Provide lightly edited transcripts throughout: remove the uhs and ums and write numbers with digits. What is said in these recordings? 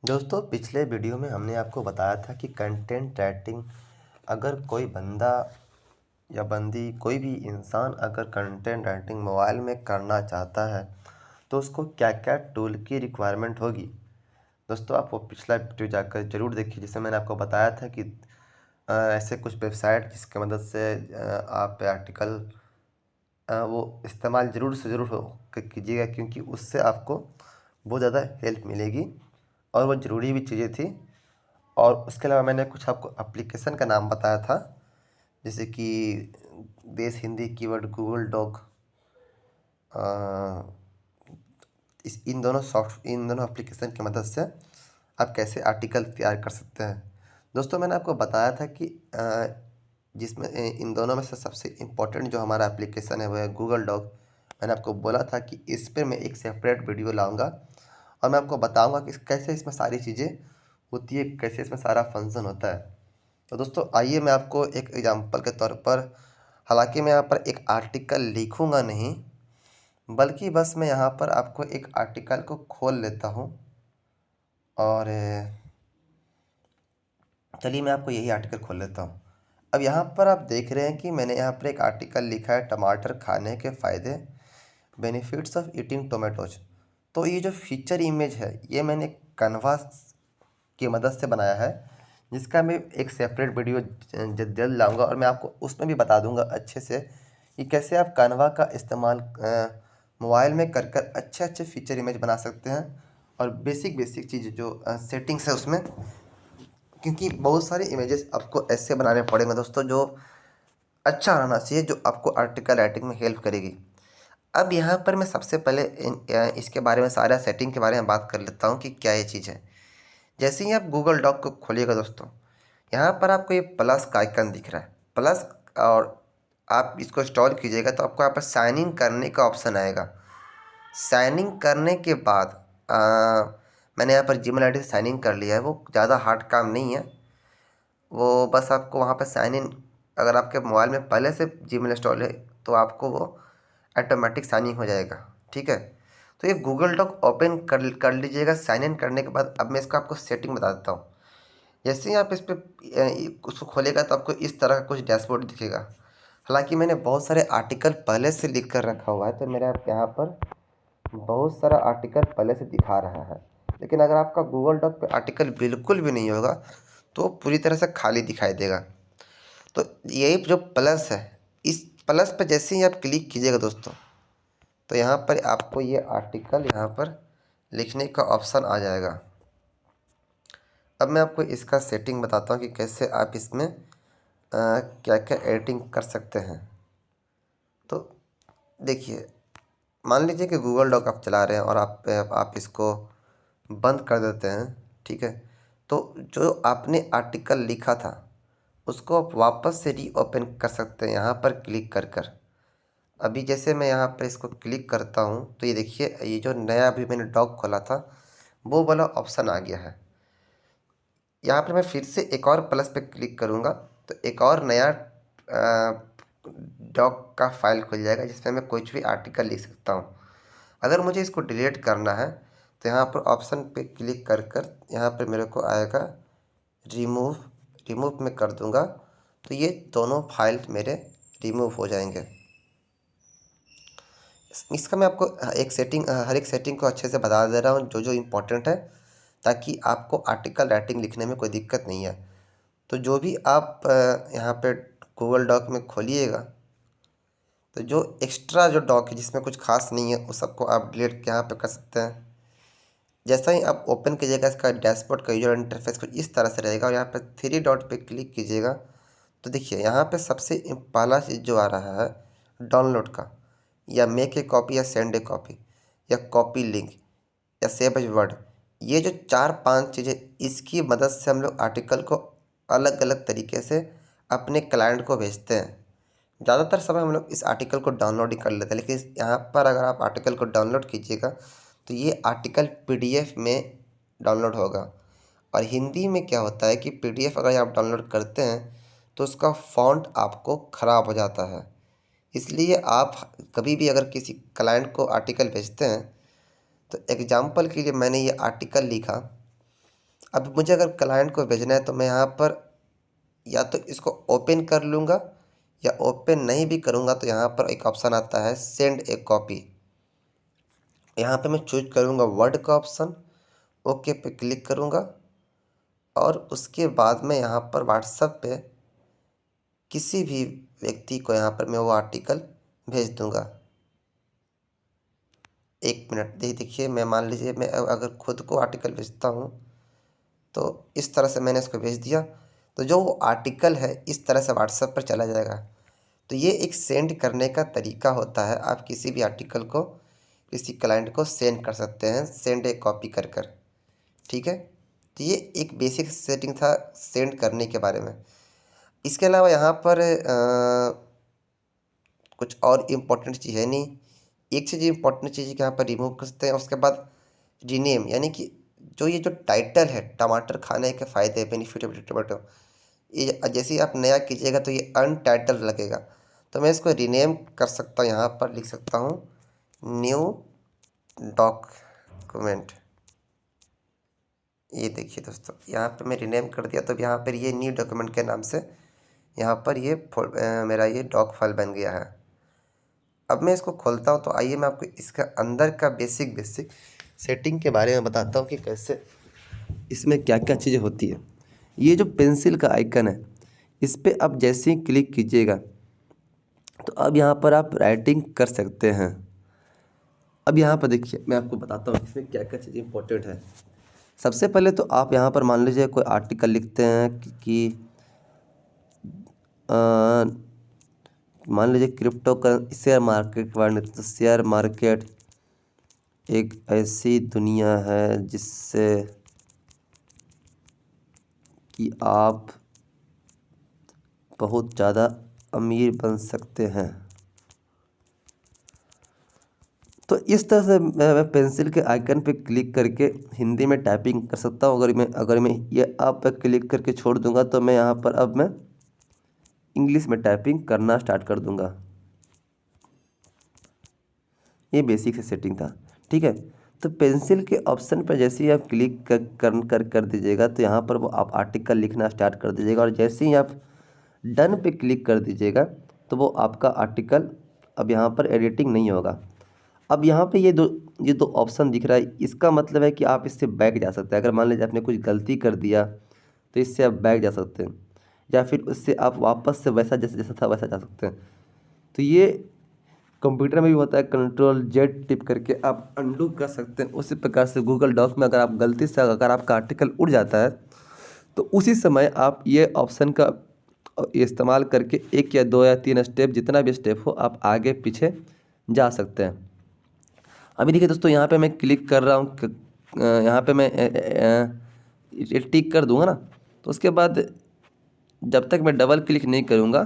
दोस्तों पिछले वीडियो में हमने आपको बताया था कि कंटेंट राइटिंग अगर कोई बंदा या बंदी कोई भी इंसान अगर कंटेंट राइटिंग मोबाइल में करना चाहता है तो उसको क्या क्या टूल की रिक्वायरमेंट होगी। दोस्तों आप वो पिछला वीडियो जाकर ज़रूर देखिए, जिसमें मैंने आपको बताया था कि ऐसे कुछ वेबसाइट जिसकी मदद से आप आर्टिकल वो इस्तेमाल ज़रूर से ज़रूर कीजिएगा, क्योंकि उससे आपको बहुत ज़्यादा हेल्प मिलेगी और वो ज़रूरी भी चीज़ें थी। और उसके अलावा मैंने कुछ आपको एप्लीकेशन का नाम बताया था, जैसे कि देश हिंदी, कीवर्ड, गूगल डॉक। इन दोनों एप्लीकेशन की मदद से आप कैसे आर्टिकल तैयार कर सकते हैं। दोस्तों मैंने आपको बताया था कि जिसमें इन दोनों में से सबसे इम्पोर्टेंट जो हमारा एप्लीकेशन है वो है गूगल डॉक। मैंने आपको बोला था कि इस पर मैं एक सेपरेट वीडियो लाऊंगा और मैं आपको बताऊंगा कि कैसे इसमें सारी चीज़ें होती है, कैसे इसमें सारा फंक्शन होता है। तो दोस्तों आइए मैं आपको एक एग्जांपल के तौर पर, हालांकि मैं यहाँ पर एक आर्टिकल लिखूंगा नहीं, बल्कि बस मैं यहाँ पर आपको एक आर्टिकल को खोल लेता हूँ और चलिए मैं आपको यही आर्टिकल खोल लेता हूँ। अब यहाँ पर आप देख रहे हैं कि मैंने यहाँ पर एक आर्टिकल लिखा है, टमाटर खाने के फ़ायदे, बेनिफिट्स ऑफ ईटिंग टोमेटोज। तो ये जो फीचर इमेज है ये मैंने कैनवास की मदद से बनाया है, जिसका मैं एक सेपरेट वीडियो जल्द लाऊंगा और मैं आपको उसमें भी बता दूंगा अच्छे से कि कैसे आप कैनवा का इस्तेमाल मोबाइल में कर कर अच्छे अच्छे फीचर इमेज बना सकते हैं और बेसिक बेसिक चीज़ जो सेटिंग्स है उसमें, क्योंकि बहुत सारे इमेजेस आपको ऐसे बनाने पड़ेंगे दोस्तों जो अच्छा रहना चाहिए, जो आपको आर्टिकल राइटिंग में हेल्प करेगी। अब यहाँ पर मैं सबसे पहले इसके बारे में, सारा सेटिंग के बारे में बात कर लेता हूँ कि क्या ये चीज़ है। जैसे ही आप गूगल डॉक को खोलिएगा दोस्तों, यहाँ पर आपको ये प्लस का आइकन दिख रहा है, प्लस, और आप इसको इंस्टॉल कीजिएगा तो आपको यहाँ पर साइन इन करने का ऑप्शन आएगा। साइन इन करने के बाद मैंने यहाँ पर जीमेल आईडी से साइन इन कर लिया है, वो ज़्यादा हार्ड काम नहीं है। वो बस आपको वहाँ पर साइन इन, अगर आपके मोबाइल में पहले से जीमेल इंस्टॉल है तो आपको वो ऑटोमेटिक साइन इन हो जाएगा, ठीक है। तो ये गूगल डॉक ओपन कर लीजिएगा साइन इन करने के बाद। अब मैं इसका आपको सेटिंग बता देता हूँ। जैसे ही आप इस पर उसको खोलेगा तो आपको इस तरह का कुछ डैशबोर्ड दिखेगा। हालांकि मैंने बहुत सारे आर्टिकल पहले से लिख कर रखा हुआ है, तो मेरे यहाँ पर बहुत सारा आर्टिकल पहले से दिखा रहा है। लेकिन अगर आपका गूगल डॉक पे आर्टिकल बिल्कुल भी नहीं होगा तो पूरी तरह से खाली दिखाई देगा। तो यही जो प्लस है, इस प्लस पर जैसे ही आप क्लिक कीजिएगा दोस्तों, तो यहाँ पर आपको ये आर्टिकल यहाँ पर लिखने का ऑप्शन आ जाएगा। अब मैं आपको इसका सेटिंग बताता हूँ कि कैसे आप इसमें क्या क्या एडिटिंग कर सकते हैं। तो देखिए, मान लीजिए कि गूगल डॉक आप चला रहे हैं और आप इसको बंद कर देते हैं, ठीक है। तो जो आपने आर्टिकल लिखा था उसको आप वापस से रीओपन कर सकते हैं यहाँ पर क्लिक कर कर। अभी जैसे मैं यहाँ पर इसको क्लिक करता हूँ तो ये देखिए, ये जो नया अभी मैंने डॉक खोला था वो वाला ऑप्शन आ गया है। यहाँ पर मैं फिर से एक और प्लस पे क्लिक करूँगा तो एक और नया डॉक का फाइल खुल जाएगा, जिसमें मैं कुछ भी आर्टिकल लिख सकता हूँ। अगर मुझे इसको डिलीट करना है तो यहाँ पर ऑप्शन पे क्लिक कर कर यहाँ पर मेरे को आएगा रिमूव, रिमूव में कर दूँगा तो ये दोनों फाइल मेरे रिमूव हो जाएंगे। इसका मैं आपको हर एक सेटिंग को अच्छे से बता दे रहा हूँ जो जो इम्पोर्टेंट है, ताकि आपको आर्टिकल राइटिंग लिखने में कोई दिक्कत नहीं है। तो जो भी आप यहाँ पे गूगल डॉक में खोलिएगा तो जो एक्स्ट्रा जो डॉक है जिसमें कुछ खास नहीं है उस सबको आप डिलीट यहाँ पे कर सकते हैं। जैसा ही आप ओपन कीजिएगा इसका डैशबोर्ड का यूजर इंटरफेस कुछ इस तरह से रहेगा और यहाँ पर थ्री डॉट पे क्लिक कीजिएगा तो देखिए यहाँ पे सबसे पहला चीज़ जो आ रहा है डाउनलोड का, या मेक ए कॉपी, या सेंड ए कॉपी, या कॉपी लिंक, या सेव एज वर्ड। ये जो चार पांच चीज़ें, इसकी मदद से हम लोग आर्टिकल को अलग अलग तरीके से अपने क्लाइंट को भेजते हैं। ज़्यादातर समय हम लोग इस आर्टिकल को डाउनलोड ही कर लेते हैं, लेकिन यहाँ पर अगर आप आर्टिकल को डाउनलोड कीजिएगा तो ये आर्टिकल पीडीएफ में डाउनलोड होगा। और हिंदी में क्या होता है कि पीडीएफ अगर आप डाउनलोड करते हैं तो उसका फ़ॉन्ट आपको ख़राब हो जाता है। इसलिए आप कभी भी अगर किसी क्लाइंट को आर्टिकल भेजते हैं, तो एग्जाम्पल के लिए मैंने ये आर्टिकल लिखा अब मुझे अगर क्लाइंट को भेजना है तो मैं यहाँ पर या तो इसको ओपन कर लूँगा, या ओपन नहीं भी करूँगा तो यहाँ पर एक ऑप्शन आता है सेंड ए कॉपी। यहाँ पे मैं चूज करूँगा वर्ड का ऑप्शन, ओके पे क्लिक करूँगा और उसके बाद मैं यहाँ पर व्हाट्सएप पे किसी भी व्यक्ति को यहाँ पर मैं वो आर्टिकल भेज दूँगा। 1 मिनट देखिए, मैं मान लीजिए मैं अगर खुद को आर्टिकल भेजता हूँ तो इस तरह से मैंने इसको भेज दिया, तो जो वो आर्टिकल है इस तरह से व्हाट्सएप पर चला जाएगा। तो ये एक सेंड करने का तरीका होता है, आप किसी भी आर्टिकल को किसी क्लाइंट को सेंड कर सकते हैं, सेंड ए कॉपी कर कर। ठीक है, तो ये एक बेसिक सेटिंग था सेंड करने के बारे में। इसके अलावा यहाँ पर कुछ और इम्पोर्टेंट चीज़ है नहीं। एक चीज़ इम्पोर्टेंट चीज़ यहाँ पर रिमूव कर सकते हैं। उसके बाद रीनेम, यानी कि जो ये जो टाइटल है टमाटर खाने के फ़ायदे बेनिफिट ऑफ टमाटो, ये जैसे ही आप नया कीजिएगा तो ये अनटाइटल लगेगा, तो मैं इसको रीनेम कर सकता हूँ। यहाँ पर लिख सकता हूँ न्यू डॉक्यूमेंट। ये देखिए दोस्तों, यहाँ पे मैं रीनेम कर दिया तो अब यहाँ पर ये न्यू डॉक्यूमेंट के नाम से यहाँ पर ये मेरा ये डॉक फाइल बन गया है। अब मैं इसको खोलता हूँ तो आइए मैं आपको इसका अंदर का बेसिक सेटिंग के बारे में बताता हूँ कि कैसे इसमें क्या क्या चीज़ें होती है। ये जो पेंसिल का आइकन है इस पर आप जैसे ही क्लिक कीजिएगा तो अब यहाँ पर आप राइटिंग कर सकते हैं। अब यहाँ पर देखिए मैं आपको बताता हूँ इसमें क्या क्या चीज़ें इंपॉर्टेंट है। सबसे पहले तो आप यहाँ पर मान लीजिए कोई आर्टिकल लिखते हैं कि मान लीजिए क्रिप्टो का शेयर मार्केट के बारे में, तो शेयर मार्केट एक ऐसी दुनिया है जिससे कि आप बहुत ज़्यादा अमीर बन सकते हैं। तो इस तरह से मैं पेंसिल के आइकन पे क्लिक करके हिंदी में टाइपिंग कर सकता हूँ। अगर मैं ये आप पे क्लिक करके छोड़ दूंगा तो मैं यहाँ पर अब मैं इंग्लिश में टाइपिंग करना स्टार्ट कर दूंगा। ये बेसिक से सेटिंग था। ठीक है, तो पेंसिल के ऑप्शन पर जैसे ही आप क्लिक कर दीजिएगा तो यहाँ पर वो आप आर्टिकल लिखना स्टार्ट कर दीजिएगा, और जैसे ही आप डन पे क्लिक कर दीजिएगा तो वो आपका आर्टिकल अब यहाँ पर एडिटिंग नहीं होगा। अब यहाँ पे ये दो ऑप्शन दिख रहा है, इसका मतलब है कि आप इससे बैक जा सकते हैं। अगर मान लीजिए आपने कुछ गलती कर दिया तो इससे आप बैक जा सकते हैं, या फिर उससे आप वापस से वैसा जैसा जैसा था वैसा जा सकते हैं। तो ये कंप्यूटर में भी होता है, Ctrl+Z टिप करके आप अंडू कर सकते हैं। उसी प्रकार से गूगल डॉक में अगर आप गलती से अगर आपका आर्टिकल उड़ जाता है तो उसी समय आप ये ऑप्शन का इस्तेमाल करके 1 या 2 या 3 स्टेप, जितना भी स्टेप हो, आप आगे पीछे जा सकते हैं। अभी देखिए दोस्तों, यहाँ पे मैं क्लिक कर रहा हूँ, यहाँ पे मैं टिक कर दूंगा ना, तो उसके बाद जब तक मैं डबल क्लिक नहीं करूँगा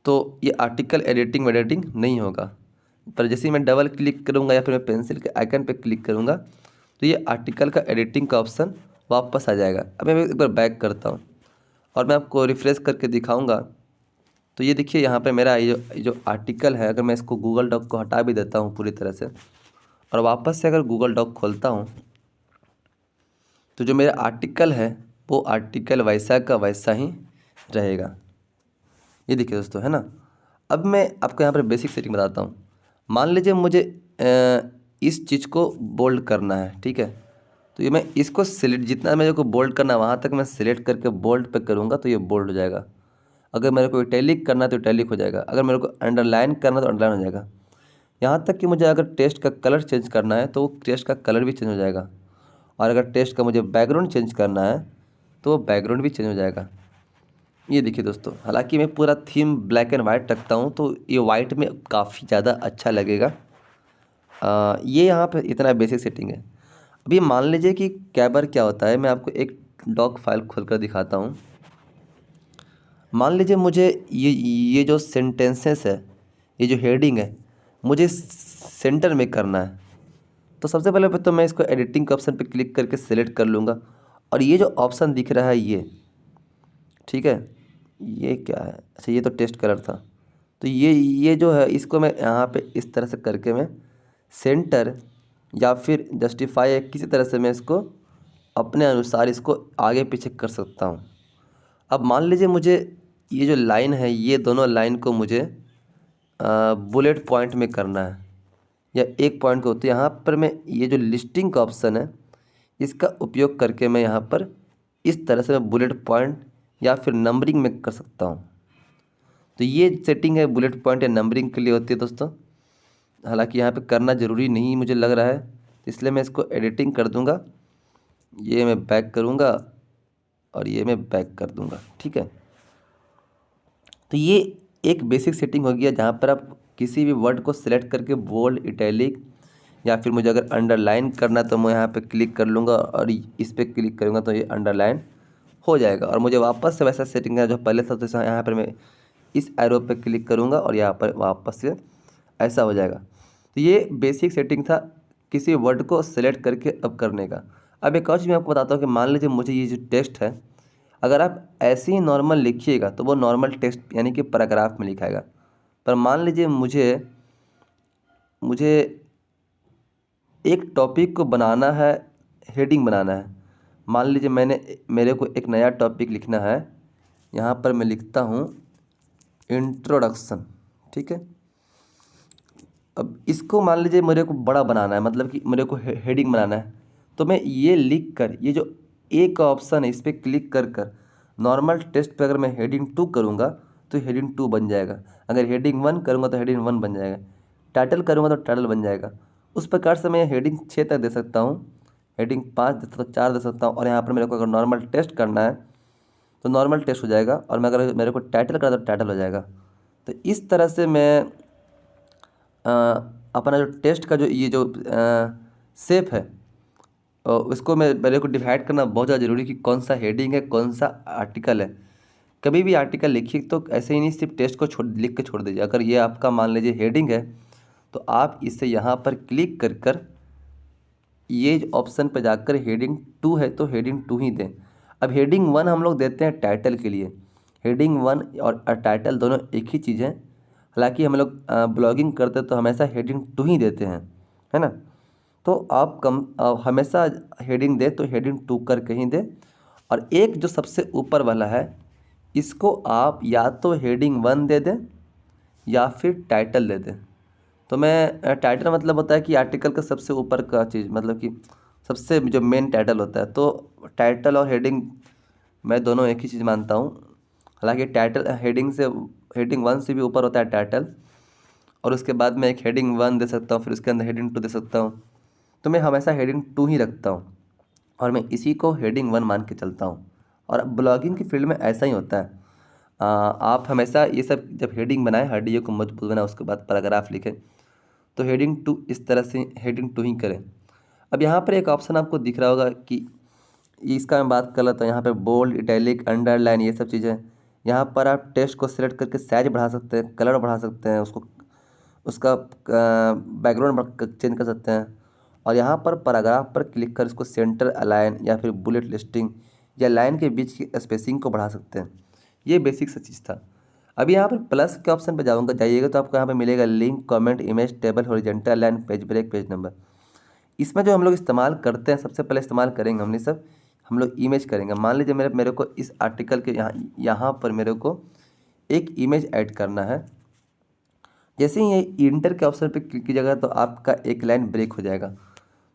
तो ये आर्टिकल एडिटिंग नहीं होगा। पर जैसे ही मैं डबल क्लिक करूँगा या फिर मैं पेंसिल के आइकन पे क्लिक करूँगा तो ये आर्टिकल का एडिटिंग का ऑप्शन वापस आ जाएगा। अब मैं एक बार बैक करता हूँ और मैं आपको रिफ़्रेश करके दिखाऊँगा। तो ये देखिए यहाँ पे मेरा ये जो आर्टिकल है, अगर मैं इसको गूगल डॉक को हटा भी देता हूँ पूरी तरह से और वापस से अगर गूगल डॉक खोलता हूँ तो जो मेरा आर्टिकल है वो आर्टिकल वैसा का वैसा ही रहेगा। ये देखिए दोस्तों, है ना। अब मैं आपको यहाँ पर बेसिक सेटिंग बताता हूँ। मान लीजिए मुझे इस चीज़ को बोल्ड करना है, ठीक है। तो ये मैं इसको सिलेक्ट, जितना मेरे को बोल्ड करना है वहाँ तक मैं सिलेक्ट करके बोल्ड पे करूँगा तो ये बोल्ड हो जाएगा। अगर मेरे को इटैलिक करना है तो इटैलिक हो जाएगा। अगर मेरे को अंडरलाइन करना है तो अंडरलाइन हो जाएगा। यहाँ तक कि मुझे अगर टेक्स्ट का कलर चेंज करना है तो वो टेक्स्ट का कलर भी चेंज हो जाएगा। और अगर टेक्स्ट का मुझे बैकग्राउंड चेंज करना है तो वो बैकग्राउंड भी चेंज हो जाएगा। ये देखिए दोस्तों, हालांकि मैं पूरा थीम ब्लैक एंड वाइट रखता हूँ तो ये वाइट में काफ़ी ज़्यादा अच्छा लगेगा। ये यहाँ पे इतना बेसिक सेटिंग है। अभी मान लीजिए कि क्या बार क्या होता है, मैं आपको एक डॉक फाइल खोल कर दिखाता हूँ। मान लीजिए मुझे ये जो सेंटेंसेस है, ये जो हेडिंग है, मुझे सेंटर में करना है। तो सबसे पहले तो मैं इसको एडिटिंग के ऑप्शन पे क्लिक करके सेलेक्ट कर लूँगा, और ये जो ऑप्शन दिख रहा है ये, ठीक है, ये क्या है, अच्छा ये तो टेस्ट कलर था। तो ये जो है इसको मैं यहाँ पे इस तरह से करके मैं सेंटर या फिर जस्टिफाई किसी तरह से मैं इसको अपने अनुसार इसको आगे पीछे कर सकता हूँ। अब मान लीजिए मुझे ये जो लाइन है, ये दोनों लाइन को मुझे बुलेट पॉइंट में करना है या एक पॉइंट को, तो यहाँ पर मैं ये जो लिस्टिंग का ऑप्शन है इसका उपयोग करके मैं यहाँ पर इस तरह से मैं बुलेट पॉइंट या फिर नंबरिंग में कर सकता हूँ। तो ये सेटिंग है बुलेट पॉइंट या नंबरिंग के लिए होती है दोस्तों। हालांकि यहाँ पे करना ज़रूरी नहीं मुझे लग रहा है, इसलिए मैं इसको एडिटिंग कर दूँगा। ये मैं बैक करूँगा और ये मैं बैक कर दूँगा, ठीक है। तो ये एक बेसिक सेटिंग हो गया जहाँ पर आप किसी भी वर्ड को सिलेक्ट करके बोल्ड, इटैलिक या फिर मुझे अगर अंडरलाइन करना तो मैं यहाँ पे क्लिक कर लूँगा और इस पर क्लिक करूँगा तो ये अंडरलाइन हो जाएगा। और मुझे वापस से वैसा सेटिंग है जो पहले था, तो यहाँ पर मैं इस एरो पे क्लिक करूँगा और यहाँ पर वापस से ऐसा हो जाएगा। तो ये बेसिक सेटिंग था किसी वर्ड को सिलेक्ट करके अब करने का। अब एक और चीज़ मैं आपको बताता हूँ कि मान लीजिए मुझे ये जो टेक्स्ट है, अगर आप ऐसे ही नॉर्मल लिखिएगा तो वो नॉर्मल टेक्स्ट यानी कि पैराग्राफ में लिखाएगा। पर मान लीजिए मुझे एक टॉपिक को बनाना है, हेडिंग बनाना है। मान लीजिए मेरे को एक नया टॉपिक लिखना है। यहाँ पर मैं लिखता हूँ इंट्रोडक्शन, ठीक है। अब इसको मान लीजिए मेरे को बड़ा बनाना है, मतलब कि मेरे को हेडिंग बनाना है, तो मैं ये लिख कर, ये जो ए का ऑप्शन है इस पर क्लिक कर कर नॉर्मल टेक्स्ट पे अगर मैं हेडिंग 2 करूँगा तो हेडिंग 2 बन जाएगा। अगर हेडिंग 1 करूँगा तो हेडिंग 1 बन जाएगा। टाइटल करूँगा तो टाइटल बन जाएगा। उस प्रकार से मैं हेडिंग 6 तक दे सकता हूँ, हेडिंग 5 दे सकता हूँ, 4 दे सकता हूँ। और यहाँ पर मेरे को अगर नॉर्मल टेस्ट करना है तो नॉर्मल टेस्ट हो जाएगा, और मैं अगर मेरे को टाइटल करना तो टाइटल हो जाएगा। तो इस तरह से मैं अ, अपना जो टेस्ट का जो ये जो शेप है उसको मेरे को डिवाइड करना बहुत ज़्यादा ज़रूरी कि कौन सा हेडिंग है, कौन सा आर्टिकल है। कभी भी आर्टिकल लिखिए तो ऐसे ही नहीं सिर्फ टेस्ट को लिख के छोड़ दीजिए। अगर ये आपका मान लीजिए हेडिंग है तो आप इसे यहाँ पर क्लिक कर कर ये ऑप्शन पर जाकर हेडिंग 2 है तो हेडिंग 2 ही दें। अब हेडिंग 1 हम लोग देते हैं टाइटल के लिए। हेडिंग 1 और टाइटल दोनों एक ही चीज़ है। हालांकि हम लोग ब्लॉगिंग करते तो हमेशा हेडिंग 2 ही देते हैं, है ना। तो आप हमेशा हेडिंग दे तो हेडिंग 2 करके ही दें। और एक जो सबसे ऊपर वाला है इसको आप या तो हेडिंग 1 दे दें या फिर टाइटल दे दें। तो मैं टाइटल मतलब होता है कि आर्टिकल का सबसे ऊपर का चीज़, मतलब कि सबसे जो मेन टाइटल होता है। तो टाइटल और हेडिंग मैं दोनों एक ही चीज़ मानता हूँ। हालांकि टाइटल हेडिंग 1 से भी ऊपर होता है टाइटल, और उसके बाद मैं एक हेडिंग 1 दे सकता हूँ, फिर उसके अंदर हेडिंग 2 दे सकता हूँ। तो मैं हमेशा हेडिंग 2 ही रखता हूँ और मैं इसी को हेडिंग 1 मान के चलता हूँ। और ब्लॉगिंग की फील्ड में ऐसा ही होता है। आप हमेशा ये सब जब हेडिंग बनाएं, हेडिंग को मजबूत बनाएं, उसके बाद पैराग्राफ लिखें, तो हेडिंग 2 इस तरह से हेडिंग 2 ही करें। अब यहाँ पर एक ऑप्शन आपको दिख रहा होगा कि इसका मैं बात कर लेता हूँ। यहाँ पे बोल्ड, इटैलिक, अंडरलाइन ये सब चीज़ें। यहाँ पर आप टेक्स्ट को सिलेक्ट करके साइज बढ़ा सकते हैं, कलर बढ़ा सकते हैं, उसका बैकग्राउंड चेंज कर सकते हैं। और यहाँ पर पैराग्राफ पर क्लिक कर इसको सेंटर अलाइन या फिर बुलेट लिस्टिंग या लाइन के बीच की स्पेसिंग को बढ़ा सकते हैं। ये बेसिक सा चीज़ था। अभी यहाँ पर प्लस के ऑप्शन पर जाइएगा तो आपको यहाँ पर मिलेगा link, comment, image, table, horizontal line, page break, page number. इसमें जो हम लोग इस्तेमाल करते हैं, सबसे पहले इस्तेमाल करेंगे हम लोग इमेज करेंगे। मान लीजिए मेरे को इस आर्टिकल के यहाँ पर मेरे को एक इमेज ऐड करना है। जैसे ही ये इंटर के ऑप्शन पे क्लिक कीजिएगा तो आपका एक लाइन ब्रेक हो जाएगा।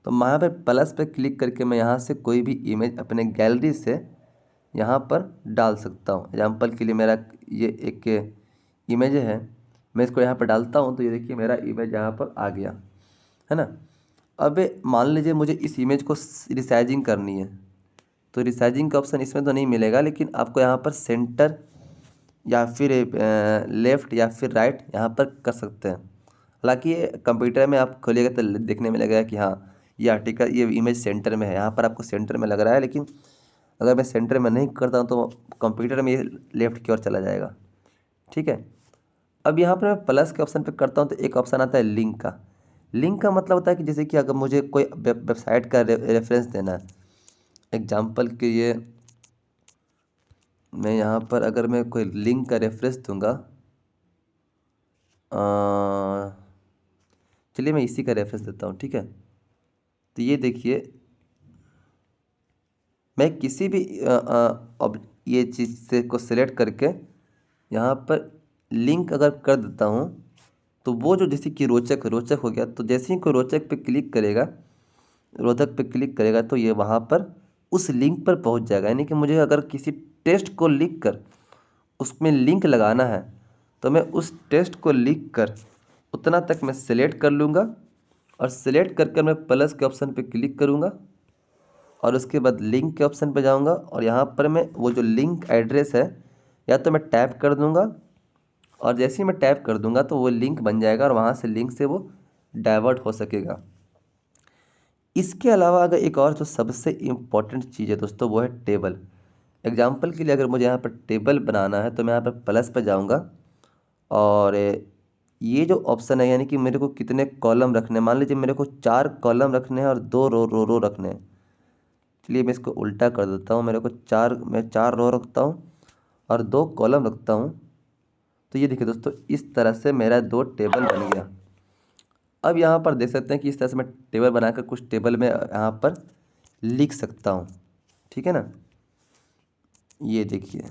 तो मैं यहाँ पर प्लस पे क्लिक करके मैं यहाँ से कोई भी इमेज अपने गैलरी से यहाँ पर डाल सकता हूँ। एग्जाम्पल के लिए मेरा ये एक इमेज है, मैं इसको यहाँ पर डालता हूँ तो ये देखिए मेरा इमेज यहाँ पर आ गया, है ना। अब मान लीजिए मुझे इस इमेज को रिसाइजिंग करनी है, तो रिसाइजिंग का ऑप्शन इसमें तो नहीं मिलेगा, लेकिन आपको यहाँ पर सेंटर या फिर लेफ़्ट या फिर राइट यहाँ पर कर सकते हैं। हालांकि ये कंप्यूटर में आप खोलिएगा तो देखने में लगेगा कि हाँ ये आर्टिकल, ये इमेज सेंटर में है, यहाँ पर आपको सेंटर में लग रहा है। लेकिन अगर मैं सेंटर में नहीं करता हूँ तो कंप्यूटर में ये लेफ़्ट की ओर चला जाएगा, ठीक है। अब यहाँ पर मैं प्लस के ऑप्शन पे करता हूँ तो एक ऑप्शन आता है लिंक का। लिंक का मतलब होता है कि जैसे कि अगर मुझे कोई वेबसाइट का रेफरेंस देना है, एग्जाम्पल के लिए मैं यहाँ पर अगर मैं कोई लिंक का रेफरेंस दूंगा, चलिए मैं इसी का रेफरेंस देता हूँ, ठीक है। तो ये देखिए मैं किसी भी अब ये चीज़ से को सिलेक्ट करके यहाँ पर लिंक अगर कर देता हूँ तो वो जो जैसे कि रोचक रोचक हो गया, तो जैसे ही कोई रोचक पे क्लिक करेगा, रोधक पे क्लिक करेगा तो ये वहाँ पर उस लिंक पर पहुँच जाएगा। यानी कि मुझे अगर किसी टेस्ट को लिख कर उसमें लिंक लगाना है तो मैं उस टेस्ट को लिख कर उतना तक मैं सिलेक्ट कर लूँगा और सिलेक्ट कर कर मैं प्लस के ऑप्शन पे क्लिक करूँगा और उसके बाद लिंक के ऑप्शन पे जाऊँगा और यहाँ पर मैं वो जो लिंक एड्रेस है या तो मैं टैप कर दूँगा और जैसे ही मैं टैप कर दूँगा तो वो लिंक बन जाएगा और वहाँ से लिंक से वो डाइवर्ट हो सकेगा। इसके अलावा अगर एक और जो सबसे इम्पॉर्टेंट चीज़ है दोस्तों, वो है टेबल। एग्जाम्पल के लिए अगर मुझे यहाँ पर टेबल बनाना है तो मैं यहाँ पर प्लस पर जाऊँगा और ये जो ऑप्शन है यानी कि मेरे को कितने कॉलम रखने हैं, मान लीजिए मेरे को 4 कॉलम रखने हैं और 2 रो रखने हैं। चलिए मैं इसको उल्टा कर देता हूँ, मैं 4 रो रखता हूँ और 2 कॉलम रखता हूँ। तो ये देखिए दोस्तों, इस तरह से मेरा 2 टेबल बन गया। अब यहाँ पर देख सकते हैं कि इस तरह से मैं टेबल बनाकर कुछ टेबल में यहाँ पर लिख सकता हूँ, ठीक है ना। ये देखिए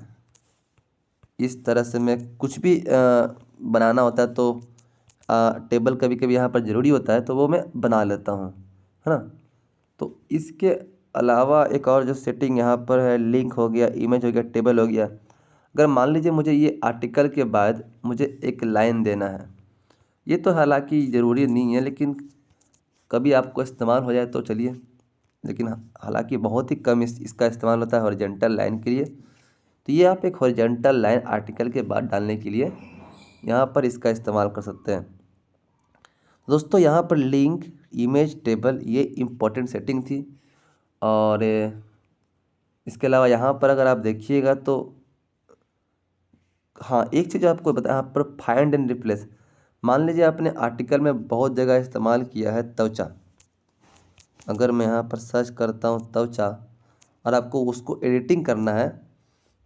इस तरह से मैं कुछ भी बनाना होता है तो टेबल कभी कभी यहाँ पर ज़रूरी होता है तो वो मैं बना लेता हूँ, है ना। तो इसके अलावा एक और जो सेटिंग यहाँ पर है, लिंक हो गया, इमेज हो गया, टेबल हो गया। अगर मान लीजिए मुझे ये आर्टिकल के बाद मुझे एक लाइन देना है, ये तो हालांकि ज़रूरी नहीं है लेकिन कभी आपको इस्तेमाल हो जाए तो चलिए, लेकिन हालांकि बहुत ही कम इसका इस्तेमाल होता है हॉरिजॉन्टल लाइन के लिए। तो ये आप एक हॉरिजॉन्टल लाइन आर्टिकल के बाद डालने के लिए यहाँ पर इसका इस्तेमाल कर सकते हैं। दोस्तों यहाँ पर लिंक, इमेज, टेबल ये इम्पोर्टेंट सेटिंग थी। और इसके अलावा यहाँ पर अगर आप देखिएगा तो हाँ, एक चीज़ आपको बता, यहाँ पर फाइंड एंड रिप्लेस। मान लीजिए आपने आर्टिकल में बहुत जगह इस्तेमाल किया है त्वचा। अगर मैं यहाँ पर सर्च करता हूँ त्वचा और आपको उसको एडिटिंग करना है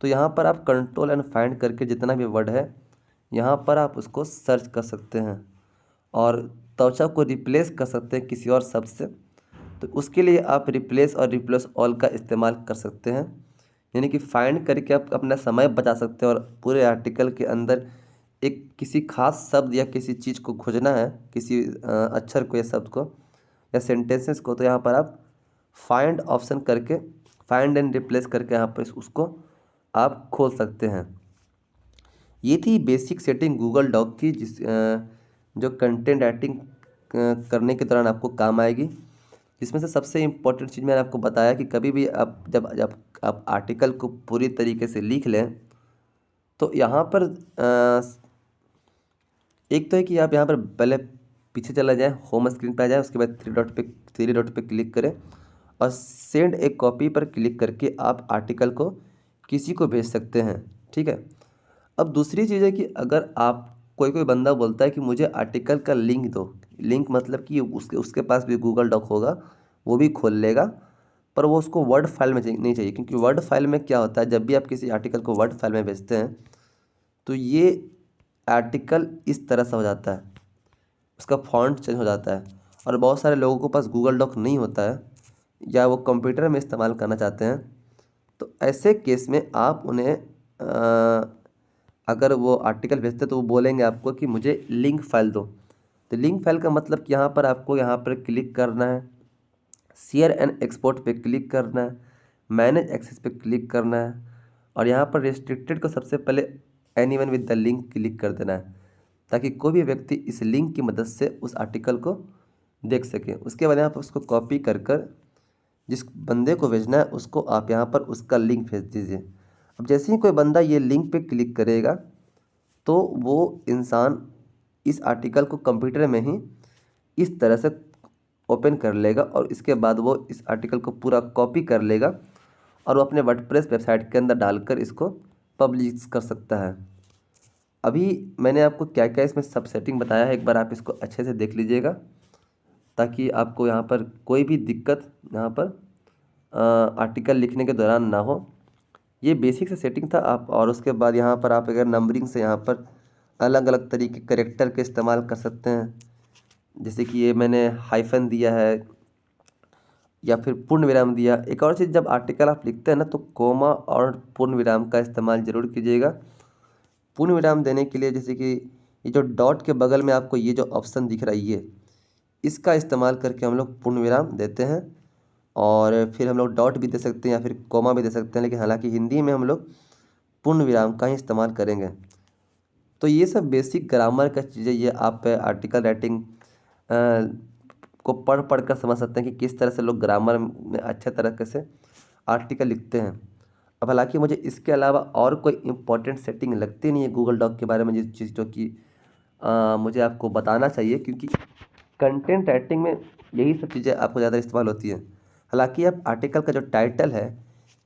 तो यहाँ पर आप कंट्रोल एंड फाइंड करके जितना भी वर्ड है यहाँ पर आप उसको सर्च कर सकते हैं और त्वचा को रिप्लेस कर सकते हैं किसी और शब्द से। तो उसके लिए आप रिप्लेस और रिप्लेस ऑल का इस्तेमाल कर सकते हैं, यानी कि फाइंड करके आप अपना समय बचा सकते हैं और पूरे आर्टिकल के अंदर एक किसी खास शब्द या किसी चीज़ को खोजना है, किसी अक्षर को या शब्द को या सेंटेंसेस को, तो यहाँ पर आप फाइंड ऑप्शन करके फाइंड एंड रिप्लेस करके यहाँ पर उसको आप खोल सकते हैं। ये थी बेसिक सेटिंग गूगल डॉक की जो कंटेंट राइटिंग करने के दौरान आपको काम आएगी। इसमें से सबसे इम्पोर्टेंट चीज़ मैंने आपको बताया कि कभी भी आप जब जब आप आर्टिकल को पूरी तरीके से लिख लें तो यहाँ पर एक तो है कि आप यहाँ पर पहले पीछे चला जाए, होम स्क्रीन पर आ जाए, उसके बाद थ्री डॉट पे क्लिक करें और सेंड ए कॉपी पर क्लिक करके आप आर्टिकल को किसी को भेज सकते हैं, ठीक है। अब दूसरी चीज़ है कि अगर आप कोई बंदा बोलता है कि मुझे आर्टिकल का लिंक दो, लिंक मतलब कि उसके पास भी गूगल डॉक होगा, वो भी खोल लेगा, पर वो उसको वर्ड फाइल में नहीं चाहिए, क्योंकि वर्ड फाइल में क्या होता है, जब भी आप किसी आर्टिकल को वर्ड फाइल में भेजते हैं तो ये आर्टिकल इस तरह से हो जाता है, उसका फॉन्ट चेंज हो जाता है और बहुत सारे लोगों के पास गूगल डॉक नहीं होता है या वो कंप्यूटर में इस्तेमाल करना चाहते हैं। तो ऐसे केस में आप उन्हें अगर वो आर्टिकल भेजते तो वो बोलेंगे आपको कि मुझे लिंक फाइल दो। तो लिंक फाइल का मतलब कि यहाँ पर आपको यहाँ पर क्लिक करना है, शेयर एंड एक्सपोर्ट पे क्लिक करना है, मैनेज एक्सेस पे क्लिक करना है और यहाँ पर रिस्ट्रिक्टेड को सबसे पहले anyone with the link click कर देना है, ताकि कोई भी व्यक्ति इस लिंक की मदद से उस आर्टिकल को देख सके। उसके बाद यहाँ पर उसको कॉपी कर कर जिस बंदे को भेजना है उसको आप यहाँ पर उसका लिंक भेज दीजिए। अब जैसे ही कोई बंदा ये लिंक पे क्लिक करेगा तो वो इंसान इस आर्टिकल को कंप्यूटर में ही इस तरह से ओपन कर लेगा और इसके बाद वो इस आर्टिकल को पूरा कॉपी कर लेगा और वो अपने वर्डप्रेस वेबसाइट के अंदर डालकर इसको पब्लिश कर सकता है। अभी मैंने आपको क्या क्या इसमें सब सेटिंग बताया है, एक बार आप इसको अच्छे से देख लीजिएगा ताकि आपको यहाँ पर कोई भी दिक्कत यहाँ पर आर्टिकल लिखने के दौरान ना हो। ये बेसिक से सेटिंग था आप, और उसके बाद यहाँ पर आप अगर नंबरिंग से यहाँ पर अलग अलग तरीके करेक्टर के इस्तेमाल कर सकते हैं, जैसे कि ये मैंने हाइफन दिया है या फिर पूर्ण विराम दिया। एक और चीज़, जब आर्टिकल आप लिखते हैं ना तो कोमा और पूर्ण विराम का इस्तेमाल ज़रूर कीजिएगा। पूर्ण विराम देने के लिए जैसे कि ये जो डॉट के बगल में आपको ये जो ऑप्शन दिख रहा है ये, इसका इस्तेमाल करके हम लोग पूर्ण विराम देते हैं। और फिर हम लोग डॉट भी दे सकते हैं या फिर कोमा भी दे सकते हैं, लेकिन हालांकि हिंदी में हम लोग पूर्ण विराम का ही इस्तेमाल करेंगे। तो ये सब बेसिक ग्रामर का चीज़ें, ये आप आर्टिकल राइटिंग को पढ़ पढ़ कर समझ सकते हैं कि किस तरह से लोग ग्रामर में अच्छे तरीके से आर्टिकल लिखते हैं। अब हालांकि मुझे इसके अलावा और कोई इम्पोर्टेंट सेटिंग लगती नहीं है गूगल डॉक के बारे में, जिस चीज़ जो कि मुझे आपको बताना चाहिए, क्योंकि कंटेंट राइटिंग में यही सब चीज़ें आपको ज़्यादा इस्तेमाल होती हैं। हालांकि आप आर्टिकल का जो टाइटल है,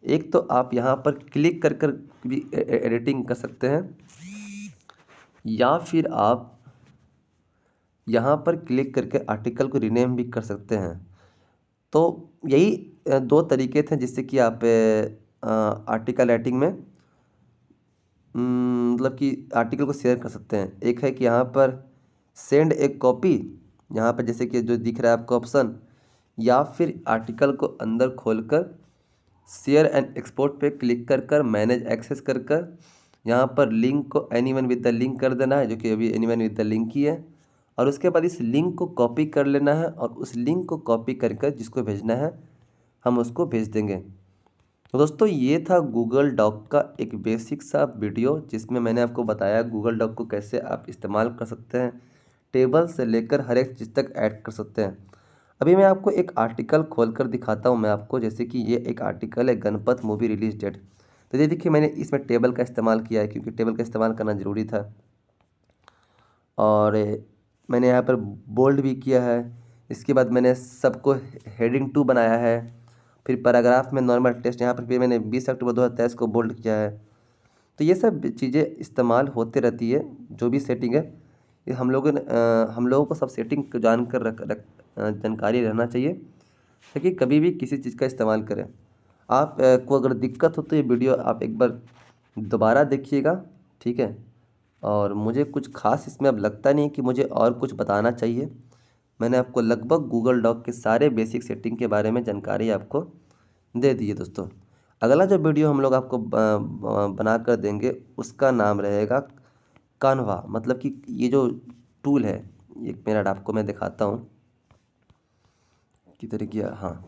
एक तो आप यहाँ पर क्लिक कर कर भी एडिटिंग कर सकते हैं, या फिर आप यहाँ पर क्लिक करके आर्टिकल को रीनेम भी कर सकते हैं। तो यही दो तरीके थे जिससे कि आप आर्टिकल राइटिंग में मतलब कि आर्टिकल को शेयर कर सकते हैं। एक है कि यहाँ पर सेंड एक कॉपी, यहाँ पर जैसे कि जो दिख रहा है आपको ऑप्शन, या फिर आर्टिकल को अंदर खोलकर शेयर एंड एक्सपोर्ट पे क्लिक कर कर मैनेज एक्सेस कर कर यहाँ पर लिंक को एनीवन विद द लिंक कर देना है, जो कि अभी एनीवन विद द लिंक ही है। और उसके बाद इस लिंक को कॉपी कर लेना है और उस लिंक को कॉपी कर कर जिसको भेजना है हम उसको भेज देंगे। तो दोस्तों ये था गूगल डॉक का एक बेसिक सा वीडियो, जिसमें मैंने आपको बताया गूगल डॉक को कैसे आप इस्तेमाल कर सकते हैं, टेबल से लेकर हर एक चीज़ तक ऐड कर सकते हैं। अभी मैं आपको एक आर्टिकल खोलकर दिखाता हूँ मैं आपको, जैसे कि ये एक आर्टिकल है गणपत मूवी रिलीज डेट। तो ये देखिए मैंने इसमें टेबल का इस्तेमाल किया है क्योंकि टेबल का इस्तेमाल करना ज़रूरी था। और मैंने यहाँ पर बोल्ड भी किया है। इसके बाद मैंने सबको हेडिंग 2 बनाया है। फिर पैराग्राफ में नॉर्मल टेक्स्ट यहाँ पर फिर मैंने 20 अक्टूबर 2023 को बोल्ड किया है। तो ये सब चीज़ें इस्तेमाल होते रहती है, जो भी सेटिंग है ये हम लोगों को सब सेटिंग को जानकारी रहना चाहिए, ताकि कभी भी किसी चीज़ का इस्तेमाल करें। आप को अगर दिक्कत हो तो ये वीडियो आप एक बार दोबारा देखिएगा, ठीक है। और मुझे कुछ ख़ास इसमें अब लगता नहीं कि मुझे और कुछ बताना चाहिए। मैंने आपको लगभग गूगल डॉक के सारे बेसिक सेटिंग के बारे में जानकारी आपको दे दी है दोस्तों। अगला जो वीडियो हम लोग आपको बना कर देंगे उसका नाम रहेगा कान्वा, मतलब कि ये जो टूल है, एक मिनट आपको मैं दिखाता हूँ किधर गया। हाँ,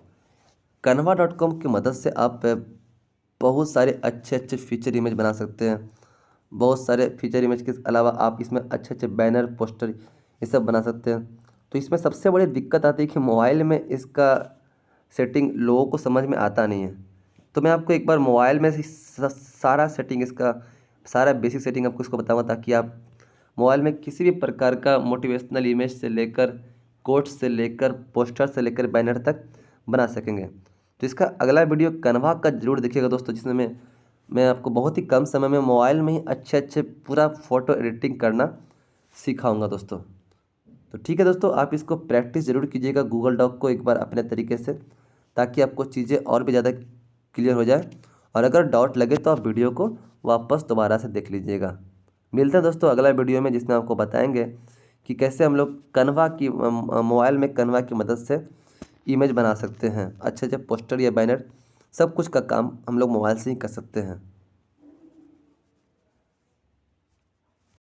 canva.com की मदद से आप बहुत सारे अच्छे अच्छे फीचर इमेज बना सकते हैं। बहुत सारे फीचर इमेज के अलावा आप इसमें अच्छे अच्छे बैनर पोस्टर ये सब बना सकते हैं। तो इसमें सबसे बड़ी दिक्कत आती है कि मोबाइल में इसका सेटिंग लोगों को समझ में आता नहीं है। तो मैं आपको एक बार मोबाइल में से सारा सेटिंग, इसका सारा बेसिक सेटिंग आपको इसको बताऊंगा, ताकि आप मोबाइल में किसी भी प्रकार का मोटिवेशनल इमेज से लेकर कोट्स से लेकर पोस्टर से लेकर बैनर तक बना सकेंगे। तो इसका अगला वीडियो कन्वा का जरूर देखिएगा दोस्तों, जिसमें मैं आपको बहुत ही कम समय में मोबाइल में ही अच्छे अच्छे पूरा फ़ोटो एडिटिंग करना सिखाऊंगा दोस्तों। तो ठीक है दोस्तों, आप इसको प्रैक्टिस ज़रूर कीजिएगा गूगल डॉक को एक बार अपने तरीके से, ताकि आपको चीज़ें और भी ज़्यादा क्लियर हो जाए। और अगर डाउट लगे तो आप वीडियो को वापस दोबारा से देख लीजिएगा। मिलते हैं दोस्तों अगला वीडियो में, जिसमें आपको बताएंगे कि कैसे हम लोग कन्वा की मोबाइल में कन्वा की मदद से इमेज बना सकते हैं, अच्छे अच्छे पोस्टर या बैनर, सब कुछ का काम हम लोग मोबाइल से ही कर सकते हैं।